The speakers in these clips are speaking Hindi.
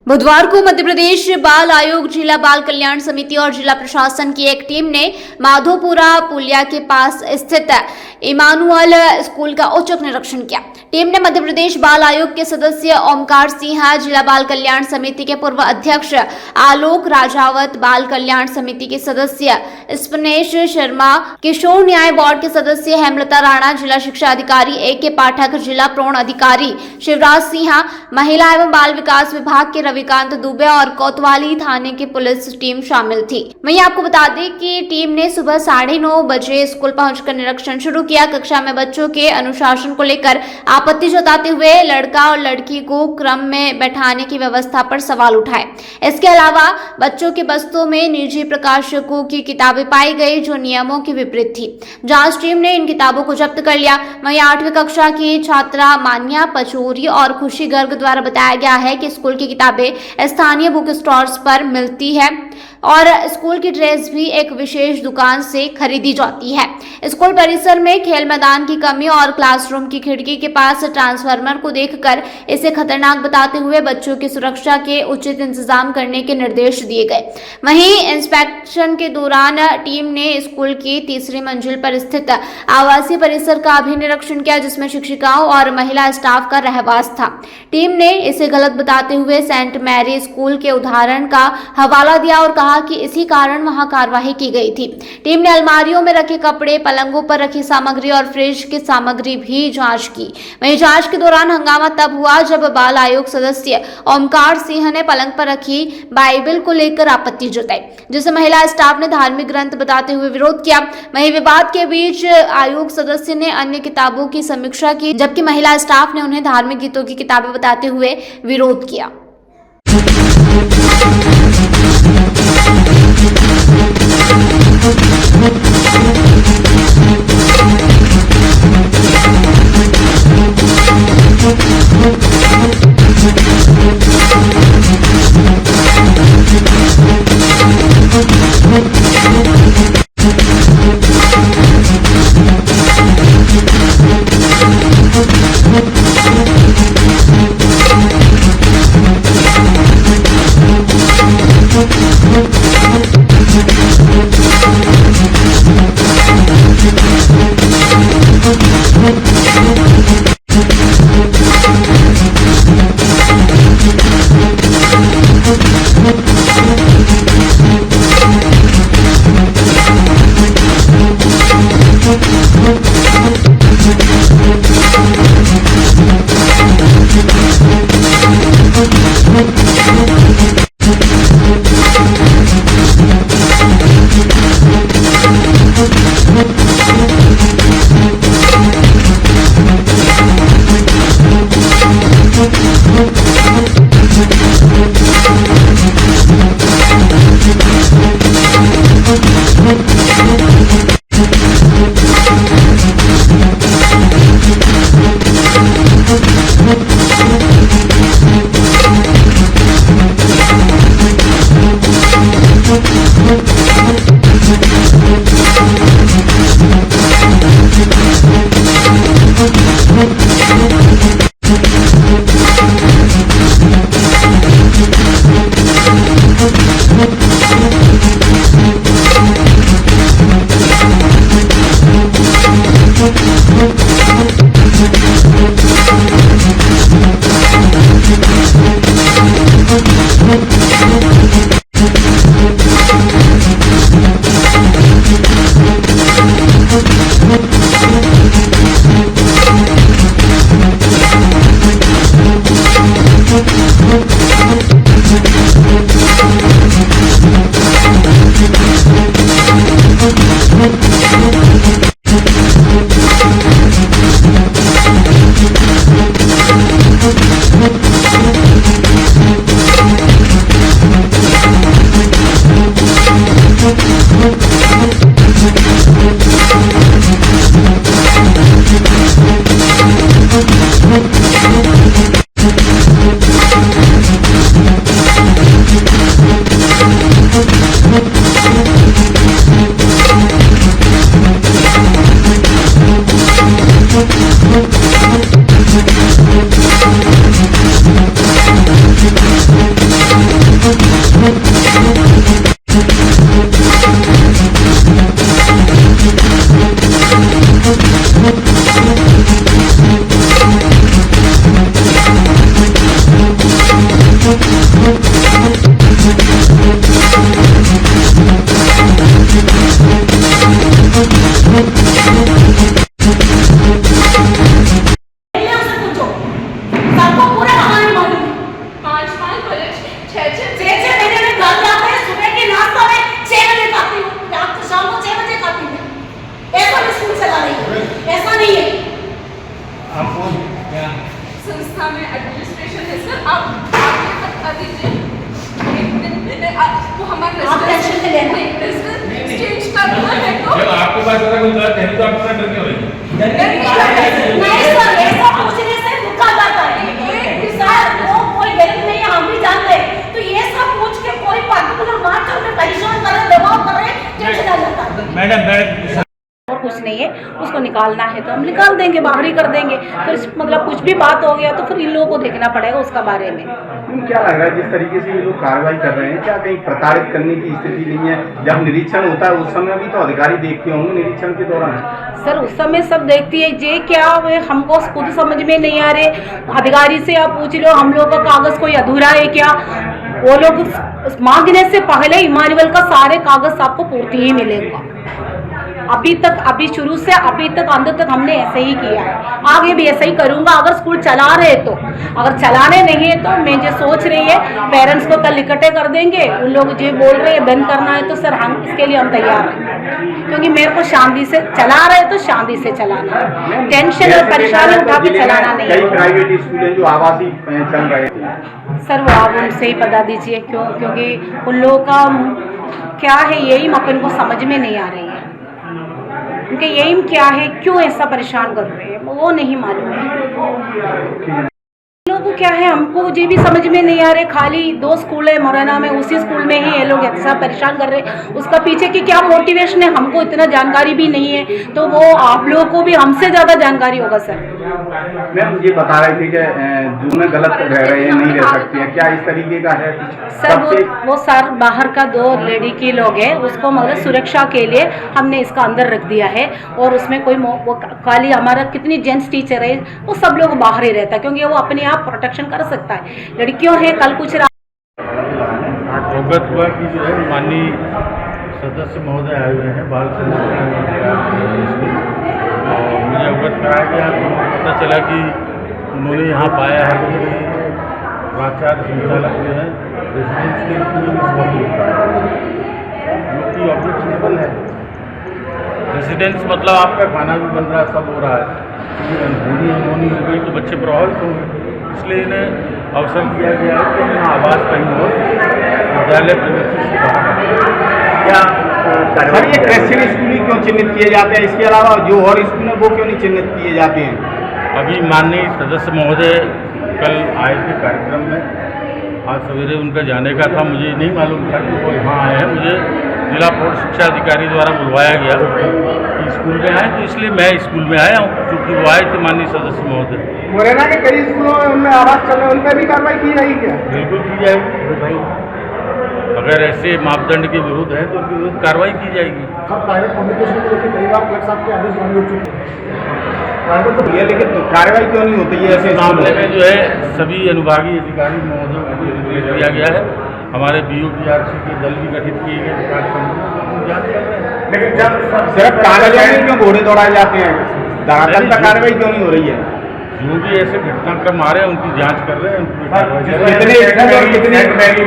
बुधवार को मध्य प्रदेश बाल आयोग, जिला बाल कल्याण समिति और जिला प्रशासन की एक टीम ने माधोपुरा पुलिया के पास स्थित इमानुअल स्कूल का औचक निरीक्षण किया। टीम ने मध्य प्रदेश बाल आयोग के सदस्य ओमकार सिंह, जिला बाल कल्याण समिति के पूर्व अध्यक्ष आलोक राजावत, बाल कल्याण समिति के सदस्य स्पनेश शर्मा, किशोर न्याय बोर्ड के सदस्य हेमलता राणा, जिला शिक्षा अधिकारी ए.के. पाठक, जिला प्रोण अधिकारी शिवराज सिंह, महिला एवं बाल विकास विभाग के रविकांत दुबे और कोतवाली थाने की पुलिस टीम शामिल थी। वहीं आपको बता दें कि टीम ने सुबह 9:30 बजे स्कूल पहुंचकर निरीक्षण शुरू किया। कक्षा में बच्चों के अनुशासन को लेकर आपत्ति जताते हुए लड़का और लड़की को क्रम में बैठाने की व्यवस्था पर सवाल उठाए। इसके अलावा बच्चों के बस्तों में निजी प्रकाशकों की किताबें पाई गई जो नियमों के विपरीत थी। जांच टीम ने इन किताबों को जब्त कर लिया। वहीं 8वीं कक्षा की छात्रा मान्या पचौरी और खुशी गर्ग द्वारा बताया गया है कि स्कूल की किताबें स्थानीय बुक स्टोर्स पर मिलती है और स्कूल की ड्रेस भी एक विशेष दुकान से खरीदी जाती है। स्कूल परिसर में खेल मैदान की कमी और क्लासरूम की खिड़की के पास ट्रांसफार्मर को देखकर इसे खतरनाक बताते हुए बच्चों की सुरक्षा के उचित इंतजाम करने के निर्देश दिए गए। वहीं इंस्पेक्शन के दौरान टीम ने स्कूल की 3री मंजिल पर स्थित आवासीय परिसर का भी निरीक्षण किया, जिसमें शिक्षिकाओं और महिला स्टाफ का रहवास था। टीम ने इसे गलत बताते हुए सेंट मैरी स्कूल के उदाहरण का हवाला दिया और कहा कि इसी कारण वहां कार्रवाई की गई थी। टीम ने अलमारियों में रखे कपड़े, पलंगों पर रखी सामग्री और फ्रिज की सामग्री भी जांच की। वहीं जांच के दौरान हंगामा तब हुआ जब बाल आयोग सदस्य ओमकार सिंह ने पलंग पर रखी बाइबल को लेकर आपत्ति जताई, जिसे महिला स्टाफ ने धार्मिक ग्रंथ बताते हुए विरोध किया। वहीं विवाद के बीच आयोग सदस्य ने अन्य किताबों की समीक्षा की, जबकि महिला स्टाफ ने उन्हें धार्मिक गीतों की किताबें बताते हुए विरोध किया। सबको पूरा कहानी मालूम है। 5 बजे 6 महीने में घर जाते हैं, सुबह के नाश्ता में 6 बजे खाती हूँ, रात को शाम को 6 बजे खाती हूँ। ऐसा मैं स्कूल चला रही हूँ, ऐसा नहीं है। आपको क्या संस्था में एडमिनिस्ट्रेशन है सर, आप बता दीजिए। वो हमारे आप टेंशन नहीं लेना। चेंज करना है तो जब आपके पास अगर कोई गलत है तो आप इतना डर क्यों रही हैं? नहीं सर, ऐसा पूछने से रुका जाता है। सर वो कोई गलत नहीं है, हम भी जानते हैं। तो ये सब पूछ के कोई पर्टिकुलर बात हमें परेशान करे, दबाव करे, टेंशन आ जाता है। मैडम और कुछ नहीं है, उसको निकालना है तो हम निकाल देंगे, बाहरी कर देंगे। फिर मतलब कुछ भी बात हो गया तो फिर इन लोगों को देखना पड़ेगा उसका बारे में। क्या लग रहा है जिस तरीके से ये लोग कार्रवाई कर रहे हैं, क्या कहीं प्रताड़ित करने की स्थिति नहीं है? जब निरीक्षण होता है उस समय भी तो अधिकारी देखते होंगे निरीक्षण के दौरान। सर उस समय सब देखती है, जे क्या वे हमको खुद समझ में नहीं आ रहे। अधिकारी से आप पूछ लो, हम लोग का कागज कोई अधूरा है क्या? वो लोग मांगने से पहले इमानुअल का सारे कागज आपको पूर्ति ही मिलेगा। अभी शुरू से अभी तक अंत तक हमने ऐसे ही किया है, आगे भी ऐसे ही करूंगा। अगर स्कूल चला रहे तो, अगर चलाने नहीं है तो मैं जो सोच रही है पेरेंट्स को कल इकट्ठे कर देंगे। उन लोग जो बोल रहे हैं बंद करना है तो सर हम इसके लिए हम तैयार हैं, क्योंकि मेरे को शांति से चला रहे तो शांति से चलाना है, टेंशन और परेशानी उठा के चलाना नहीं है। कई प्राइवेट स्कूल हैं जो आवासीय चल रहे थे। सर वो आप उनसे ही बता दीजिए क्योंकि उन लोगों का क्या है यही अपन को समझ में नहीं आ रही है। उनके एम क्या है, क्यों ऐसा परेशान कर रहे हैं, वो नहीं मालूम है। लोगों को क्या है हमको ये भी समझ में नहीं आ रहे। खाली 2 स्कूल है मुरैना में, उसी स्कूल में ही ये लोग ऐसा परेशान कर रहे हैं। उसका पीछे की क्या मोटिवेशन है हमको इतना जानकारी भी नहीं है, तो वो आप लोगों को भी हमसे ज़्यादा जानकारी होगा सर। मैम ये बता रहे थे कि जो में गलत रह रहे हैं नहीं रह सकते हैं, क्या इस तरीके का है? सर वो सर बाहर का 2 लेडी के लोग हैं, उसको मतलब सुरक्षा के लिए हमने इसका अंदर रख दिया है। और उसमें कोई खाली हमारा कितनी जेंट्स टीचर है वो सब लोग बाहर ही रहता है, क्योंकि वो अपने आप प्रोटेक्शन कर सकता है। लड़कियों है कल कुछ अवगत हुआ कि जो है माननीय सदस्य महोदय आए हुए हैं बाल संरक्षण और मुझे अवगत कराया गया तो पता चला कि उन्होंने यहाँ पाया है कि प्राचार्य संचालक जो है रेजिडेंशियल जो कि ऑब्जेक्शनेबल है। रेजिडेंस मतलब आपका खाना भी बन रहा है, सब हो रहा है, अनहोनी अनहोनी हो गई तो बच्चे प्रभावित होंगे। इसलिए इन्हें अवसर दिया गया है कि अपना आवाज़ कहीं और विद्यालय प्रवेश से बाहर। क्या सर ये क्रिश्चियन स्कूल ही क्यों चिन्हित किए जाते हैं? इसके अलावा जो और स्कूल है वो क्यों नहीं चिन्हित किए जाते हैं? अभी माननीय सदस्य महोदय कल आए थे कार्यक्रम में, आज सवेरे उनका जाने का था, मुझे नहीं मालूम था कि वो यहाँ आए हैं। मुझे जिला पूर्व शिक्षा अधिकारी द्वारा बुलवाया गया कि स्कूल में आए, तो इसलिए मैं स्कूल में आया हूँ, क्योंकि वो आए थे माननीय सदस्य महोदय। मुरैना के कई स्कूलों में उनमें आवाज चल रहे हैं, उन पर भी कार्रवाई की जाएगी क्या? बिल्कुल की जाएगी भाई, अगर ऐसे मापदंड के विरुद्ध है तो उनके विरुद्ध कार्रवाई की जाएगी। प्राइवेट कम्युनिकेशन को लेकर कई बार कलेक्टर साहब के आदेश जारी हो चुके हैं, लेकिन कार्रवाई क्यों नहीं होती है? ऐसे मामले में जो है सभी अनुभागीय अधिकारी महोदयों को निर्देश दिया गया है। हमारे BOPRC के दल भी गठित किए गए, लेकिन जब सिर्फ कार्रवाई में क्यों घोड़े दौड़ाए जाते हैं, धरातल पर कार्रवाई क्यों नहीं हो रही है? जो भी ऐसे घटनाक्रम आ रहे हैं उनकी जांच कर रहे हैं, उनकी कार्रवाई कर रहे हैं। कितने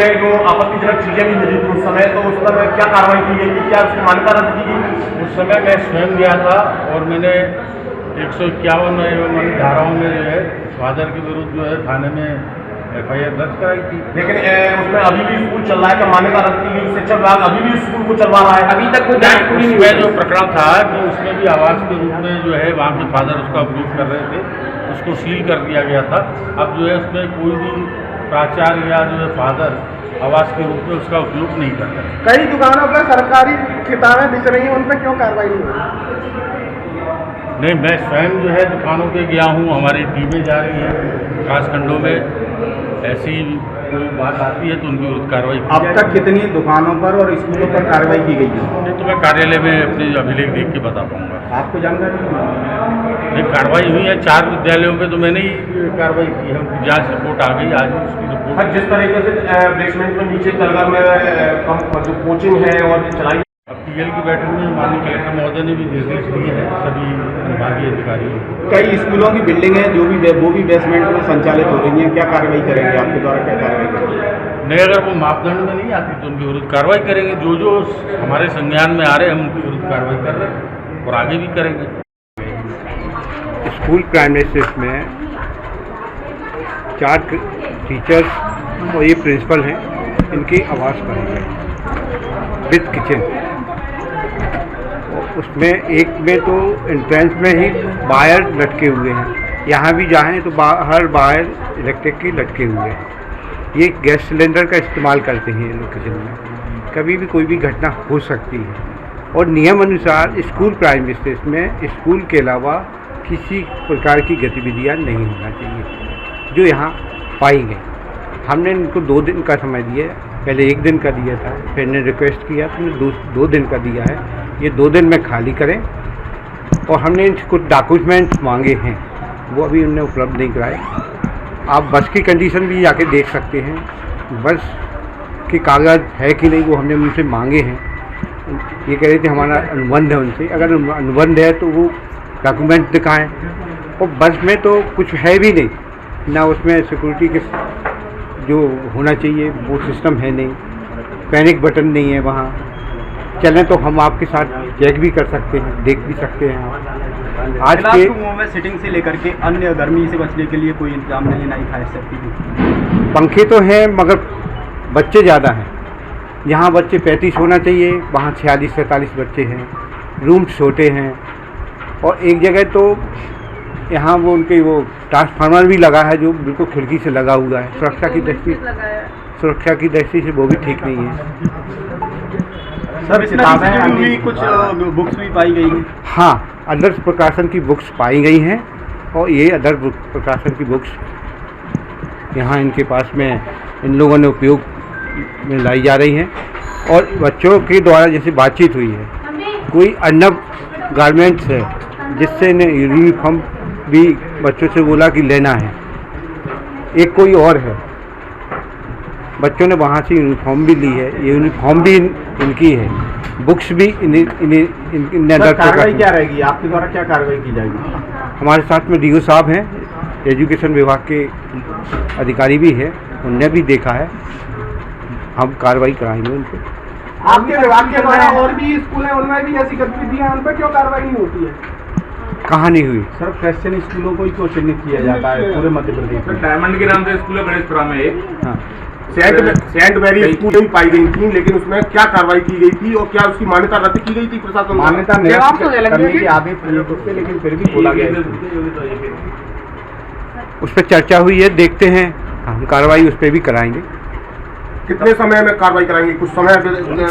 है जो आपत्तिजनक चीजें भी मौजूद उस समय, तो उस पर क्या कार्रवाई की गई? क्या उसकी मान्यता रद्द की गई? उस समय मैं स्वयं गया था और मैंने 151 एवं धाराओं में जो है फादर के विरुद्ध जो है थाने में FIR दर्ज कराई थी। लेकिन उसमें अभी भी स्कूल चल रहा है, क्या मान्यता रद्द की गई? शिक्षा विभाग अभी भी स्कूल को चलवा रहा है, अभी तक कोई जांच पूरी नहीं हुई। जो प्रकरण था कि उसमें भी आवास के रूप में जो है वहाँ के फादर उसका उपयोग कर रहे थे, उसको सील कर दिया गया था। अब जो है उसमें कोई भी प्राचार्य या जो है फादर आवास के रूप में उसका उपयोग नहीं कर रहे। कई दुकानों पर सरकारी किताबें बिक रही हैं, उन पर क्यों कार्रवाई नहीं हो रही? नहीं, मैं स्वयं जो है दुकानों पे गया हूँ, हमारी टीमें जा रही हैं विकास खंडों में, ऐसी कोई बात आती है तो उनकी विरुद्ध कार्रवाई। अब तक कितनी दुकानों पर और स्कूलों पर कार्रवाई की गई है? तो मैं कार्यालय में अपने अभिलेख देख के बता पाऊँगा। आपको जानकारी नहीं, ये कार्रवाई हुई है 4 विद्यालयों पे, तो मैंने ही कार्रवाई की है। उनकी जांच रिपोर्ट आ गई, आज उसकी रिपोर्ट। जिस तरीके से बेसमेंट में नीचे तलगर में जो कोचिंग है और चलाई, अब PL की बैठक में माननीय कलेक्टर महोदय ने भी निर्देश दिए हैं सभी विभागीय अधिकारियों को। कई स्कूलों की बिल्डिंग है जो भी वो भी बेसमेंट में संचालित हो रही है, क्या कार्रवाई करेंगे? आपके द्वारा क्या कार्रवाई करेंगे? नहीं, अगर वो मापदंड में नहीं आती तो उनके विरुद्ध कार्रवाई करेंगे। जो जो हमारे संज्ञान में आ रहे हैं हम उनके विरुद्ध कार्रवाई कर रहे हैं और आगे भी करेंगे। स्कूल प्राइमरी में 4 टीचर्स और ये प्रिंसिपल हैं, इनकी आवास बनाई गई विद किचन। उसमें एक में तो एंट्रेंस में ही वायर लटके हुए हैं, यहाँ भी जाएँ तो बाहर वायर इलेक्ट्रिक की लटके हुए हैं। ये गैस सिलेंडर का इस्तेमाल करते हैं ये लोग किचन में, कभी भी कोई भी घटना हो सकती है। और नियम अनुसार स्कूल प्राइमरी स्टेज में स्कूल के अलावा किसी प्रकार की गतिविधियां नहीं होना चाहिए जो यहाँ पाई गई। हमने इनको 2 दिन का समय दिया, पहले 1 दिन का दिया था, फिर ने रिक्वेस्ट किया तो हमने 2 दिन का दिया है। ये 2 दिन में खाली करें। और हमने इनसे कुछ डॉक्यूमेंट्स मांगे हैं, वो अभी उन्होंने उपलब्ध नहीं कराए। आप बस की कंडीशन भी जाके देख सकते हैं, बस के कागज़ है कि नहीं वो हमने उनसे मांगे हैं। ये कह रहे थे हमारा अनुबंध है उनसे, अगर अनुबंध है तो वो डॉक्यूमेंट दिखाएं। और बस में तो कुछ है भी नहीं, ना उसमें सिक्योरिटी के जो होना चाहिए वो सिस्टम है नहीं, पैनिक बटन नहीं है वहाँ। चलें तो हम आपके साथ चेक भी कर सकते हैं, देख भी सकते हैं। आज के में सिटिंग से लेकर के अन्य गर्मी से बचने के लिए कोई इंतजाम नहीं, ना ही फायर सेफ्टी। पंखे तो हैं मगर बच्चे ज़्यादा हैं। यहाँ बच्चे 35 होना चाहिए, वहाँ 46-47 बच्चे हैं। रूम छोटे हैं और एक जगह तो यहाँ वो उनके वो ट्रांसफार्मर भी लगा है जो बिल्कुल खिड़की से लगा हुआ है। सुरक्षा की दृष्टि से वो भी ठीक नहीं है। सर किताबें भी कुछ बुक्स भी पाई गई हैं? हाँ, अदर्स प्रकाशन की बुक्स पाई गई हैं और ये अदर प्रकाशन की बुक्स यहाँ इनके पास में इन लोगों ने उपयोग में लाई जा रही हैं। और बच्चों के द्वारा जैसे बातचीत हुई है, कोई अर्नब गारमेंट्स है जिससे इन्हें यूनिफॉर्म भी बच्चों से बोला कि लेना है। एक कोई और है, बच्चों ने वहाँ से यूनिफॉर्म भी ली है, ये यूनिफॉर्म भी इनकी है, बुक्स भी इन्हें कार्रवाई क्या रहेगी? आपके द्वारा क्या कार्रवाई की जाएगी? हमारे साथ में DO साहब हैं, एजुकेशन विभाग के अधिकारी भी हैं, उनने भी देखा है, हम कार्रवाई कराएंगे उन पर। आपके विभाग के द्वारा और भी स्कूल है उनमें भी ऐसी गतिविधियां, उन पर क्यों कार्रवाई नहीं होती है? कहाँ नहीं हुई? सर क्रिश्चियन स्कूलों को ही क्यों चिन्हित किया जाता है पूरे मध्य प्रदेश में? डायमंड के नाम से स्कूल है गणेशपुरा में एक। हाँ, सेंट मैरी स्कूल भी पाई गई थी, लेकिन उसमें क्या कार्रवाई की गई थी और क्या उसकी मान्यता रद्द की गई थी प्रशासन? मान्यता निरस्त करने के आदेश दिए थे, लेकिन फिर भी खोला गया। उस पर चर्चा हुई है, देखते हैं, हम कार्रवाई उस पर भी कराएंगे। कितने समय में कार्रवाई कराएंगे? कुछ समय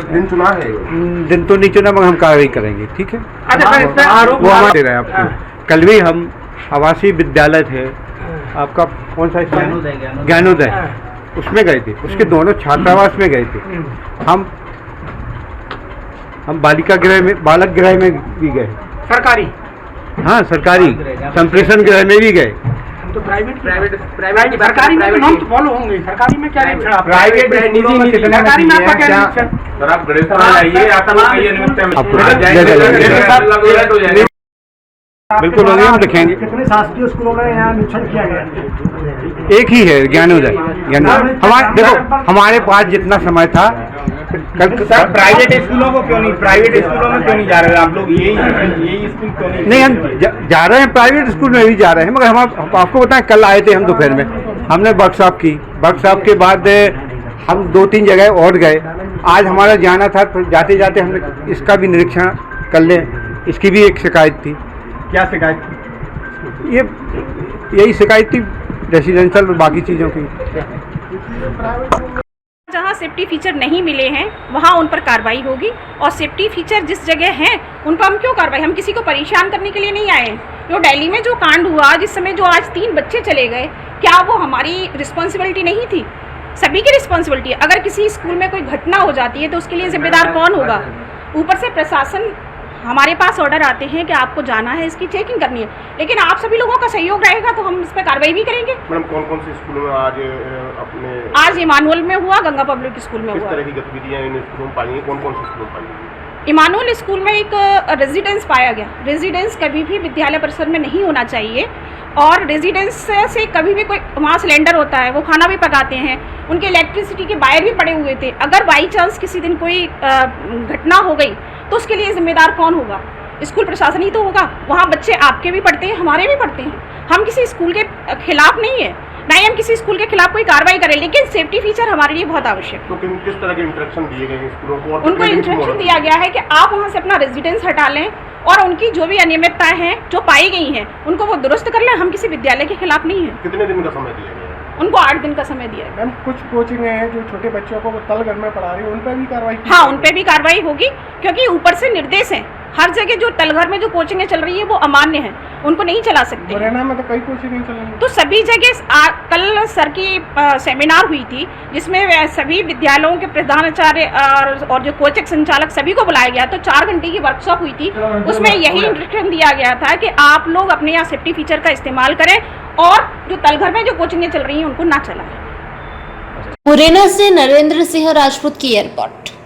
दिन चुना है? दिन तो नहीं चुना मगर हम कार्रवाई करेंगे, ठीक है। वो हमारे रहे आपको। कल भी हम आवासीय विद्यालय थे, आपका कौन सा ज्ञानोदय, उसमें गए थे, उसके दोनों छात्रावास में गए थे। हम बालिका गृह में, बालक गृह में भी गए, सरकारी, हाँ सरकारी संप्रेषण गृह में भी गए। तो प्राइवेट सरकारी में नॉर्म फॉलो होंगे, सरकारी में क्या निरीक्षण? प्राइवेट निजी में सरकारी में आपका क्या निरीक्षण? सर आप गणेशपुरा आइए, आता बिल्कुल होंगे, हम लिखेंगे। कितने शासकीय स्कूलों में यहाँ निरीक्षण किया गया? एक ही है, ज्ञानोदय। हमारे देखो, हमारे पास जितना समय था कल। सर प्राइवेट स्कूलों को क्यों नहीं, प्राइवेट स्कूलों में क्यों नहीं जा रहे हो आप लोग? यही स्कूल क्यों नहीं? हम जा रहे हैं, प्राइवेट स्कूल में भी जा रहे हैं, मगर हम आपको बताएं, कल आए थे हम दोपहर में, हमने वर्कशॉप की, वर्कशॉप के बाद हम 2-3 जगह और गए। आज हमारा जाना था, तो जाते जाते हमने इसका भी निरीक्षण कर लें। इसकी भी एक शिकायत थी। क्या शिकायत थी? यही शिकायत थी रेसिडेंशियल और बाकी चीज़ों की। जहाँ सेफ्टी फीचर नहीं मिले हैं वहाँ उन पर कार्रवाई होगी, और सेफ्टी फीचर जिस जगह हैं उन पर हम क्यों कार्रवाई? हम किसी को परेशान करने के लिए नहीं आए हैं। जो दिल्ली में जो कांड हुआ, जिस समय जो आज 3 बच्चे चले गए, क्या वो हमारी रिस्पॉन्सिबिलिटी नहीं थी? सभी की रिस्पॉन्सिबिलिटी है। अगर किसी स्कूल में कोई घटना हो जाती है तो उसके लिए जिम्मेदार कौन होगा? ऊपर से प्रशासन हमारे पास ऑर्डर आते हैं कि आपको जाना है, इसकी चेकिंग करनी है, लेकिन आप सभी लोगों का सहयोग रहेगा तो हम इस पर कार्रवाई भी करेंगे। मैडम कौन कौन से स्कूलों में आज अपने आज इमानुअल में हुआ, गंगा पब्लिक स्कूल में किस हुआ। तरह की गतिविधियां इन स्कूलों में पाई गई, कौन कौन से स्कूलों में पाई गई? इमानुअल स्कूल में एक रेजिडेंस पाया गया। रेजिडेंस कभी भी विद्यालय परिसर में नहीं होना चाहिए, और रेजिडेंस से कभी भी कोई वहाँ सिलेंडर होता है, वो खाना भी पकाते हैं, उनके इलेक्ट्रिसिटी के वायर भी पड़े हुए थे। अगर बाई चांस किसी दिन कोई घटना हो गई तो उसके लिए जिम्मेदार कौन होगा? स्कूल प्रशासन ही तो होगा। वहाँ बच्चे आपके भी पढ़ते हैं, हमारे भी पढ़ते हैं। हम किसी स्कूल के खिलाफ नहीं है, ना ही हम किसी स्कूल के खिलाफ कोई कार्रवाई करें, लेकिन सेफ्टी फीचर हमारे लिए बहुत आवश्यक है। तो किस तरह के इंस्ट्रक्शन दिए गए हैं स्कूलों को? और उनको इंस्ट्रक्शन दिया गया है कि आप वहाँ से अपना रेजिडेंस हटा लें और उनकी जो भी अनियमितताएं हैं जो पाई गई हैं उनको वो दुरुस्त कर लें। हम किसी विद्यालय के खिलाफ नहीं है। कितने दिन का समय दिया गया है? उनको 8 दिन का समय दिया है। मैम कुछ कोचिंग हैं जो छोटे बच्चों को वो तलघर में पढ़ा रही है, उन पर भी कार्रवाई की? हाँ, उन पे भी कार्रवाई होगी, क्योंकि ऊपर से निर्देश है। हर जगह जो तलघर में जो कोचिंगें चल रही है वो अमान्य है, उनको नहीं चला सकते। मुरैना में तो कई कोचिंग चल रही है। तो सभी जगह कल सर की सेमिनार हुई थी, जिसमें सभी विद्यालयों के प्रधानाचार्य और जो कोचिंग संचालक सभी को बुलाया गया। तो 4 घंटे की वर्कशॉप हुई थी, उसमें यही इंस्ट्रक्शन दिया गया था कि आप लोग अपने यहाँ सेफ्टी फीचर का इस्तेमाल करें और जो तलघर में जो कोचिंगें चल रही हैं उनको ना चलाएं। मुरैना से नरेंद्र सिंह राजपूत की रिपोर्ट।